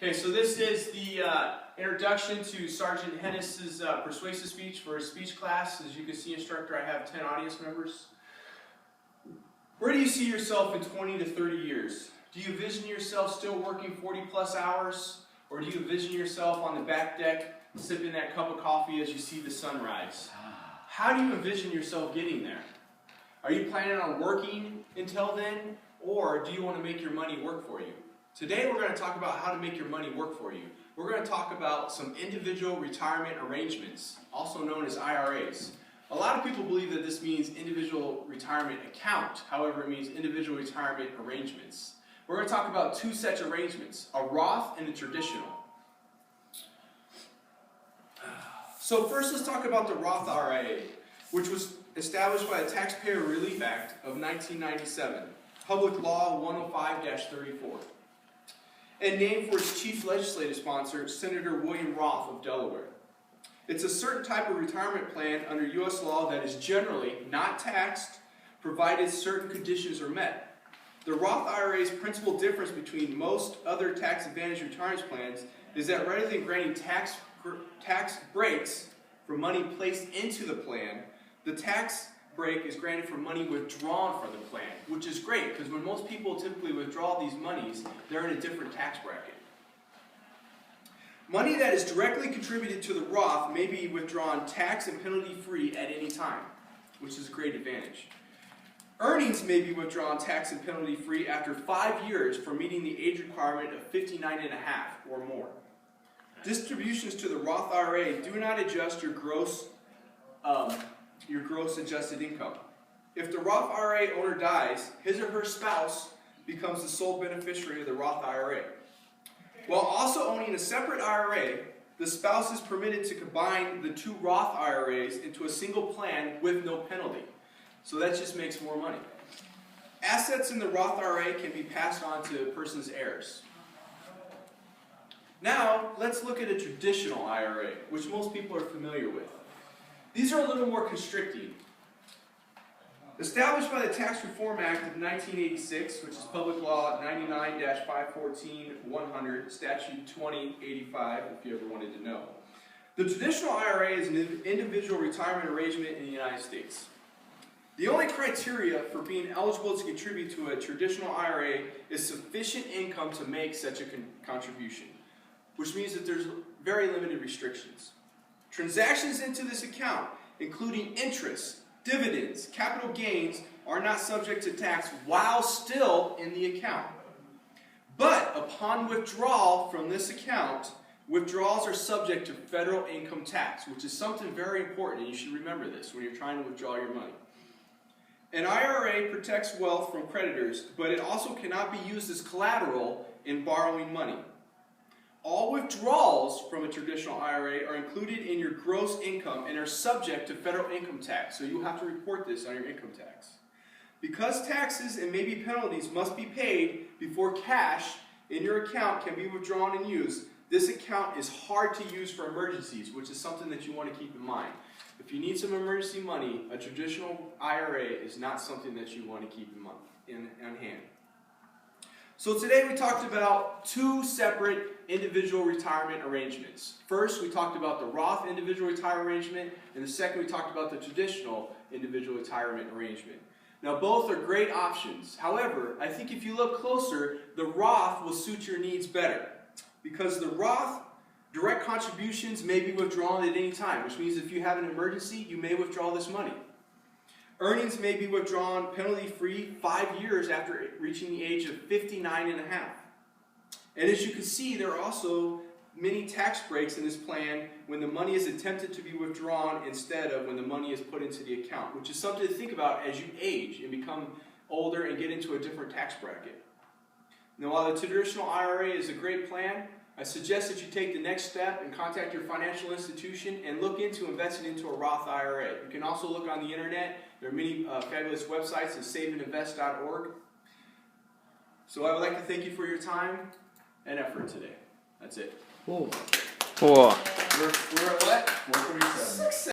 Okay, so this is the introduction to Sergeant HENNES' persuasive speech for his speech class. As you can see, instructor, I have 10 audience members. Where do you see yourself in 20 to 30 years? Do you envision yourself still working 40 plus hours? Or do you envision yourself on the back deck sipping that cup of coffee as you see the sunrise? How do you envision yourself getting there? Are you planning on working until then? Or do you want to make your money work for you? Today we're going to talk about how to make your money work for you. We're going to talk about some individual retirement arrangements, also known as IRAs. A lot of people believe that this means individual retirement account. However, it means individual retirement arrangements. We're going to talk about two such arrangements, a Roth and a traditional. So first, let's talk about the Roth IRA, which was established by the Taxpayer Relief Act of 1997, Public Law 105-34, and named for its chief legislative sponsor, Senator William Roth of Delaware. It's a certain type of retirement plan under U.S. law that is generally not taxed, provided certain conditions are met. The Roth IRA's principal difference between most other tax-advantaged retirement plans is that rather than granting tax breaks for money placed into the plan, the tax break is granted for money withdrawn from the plan, which is great because when most people typically withdraw these monies, they're in a different tax bracket. Money that is directly contributed to the Roth may be withdrawn tax and penalty free at any time, which is a great advantage. Earnings may be withdrawn tax and penalty free after 5 years for meeting the age requirement of 59 and a half or more. Distributions to the Roth IRA do not adjust your gross adjusted income. If the Roth IRA owner dies, his or her spouse becomes the sole beneficiary of the Roth IRA. While also owning a separate IRA, the spouse is permitted to combine the two Roth IRAs into a single plan with no penalty. So that just makes more money. Assets in the Roth IRA can be passed on to a person's heirs. Now, let's look at a traditional IRA, which most people are familiar with. These are a little more constricting. Established by the Tax Reform Act of 1986, which is Public Law 99-514-100, Statute 2085, if you ever wanted to know. The traditional IRA is an individual retirement arrangement in the United States. The only criteria for being eligible to contribute to a traditional IRA is sufficient income to make such a contribution, which means that there's very limited restrictions. Transactions into this account, including interest, dividends, capital gains, are not subject to tax while still in the account. But upon withdrawal from this account, withdrawals are subject to federal income tax, which is something very important, and you should remember this when you're trying to withdraw your money. An IRA protects wealth from creditors, but it also cannot be used as collateral in borrowing money. All withdrawals from a traditional IRA are included in your gross income and are subject to federal income tax, so you'll have to report this on your income tax. Because taxes and maybe penalties must be paid before cash in your account can be withdrawn and used, this account is hard to use for emergencies, which is something that you want to keep in mind. If you need some emergency money, a traditional IRA is not something that you want to keep on hand. So today we talked about two separate individual retirement arrangements. First, we talked about the Roth individual retirement arrangement, and the second we talked about the traditional individual retirement arrangement. Now both are great options. However, I think if you look closer, the Roth will suit your needs better. Because the Roth direct contributions may be withdrawn at any time, which means if you have an emergency, you may withdraw this money. Earnings may be withdrawn penalty-free 5 years after reaching the age of 59 and a half. And as you can see, there are also many tax breaks in this plan when the money is attempted to be withdrawn instead of when the money is put into the account, which is something to think about as you age and become older and get into a different tax bracket. Now, while the traditional IRA is a great plan, I suggest that you take the next step and contact your financial institution and look into investing into a Roth IRA. You can also look on the internet. There are many fabulous websites at saveandinvest.org. So I would like to thank you for your time and effort today. That's it. Cool. We're at what? 147.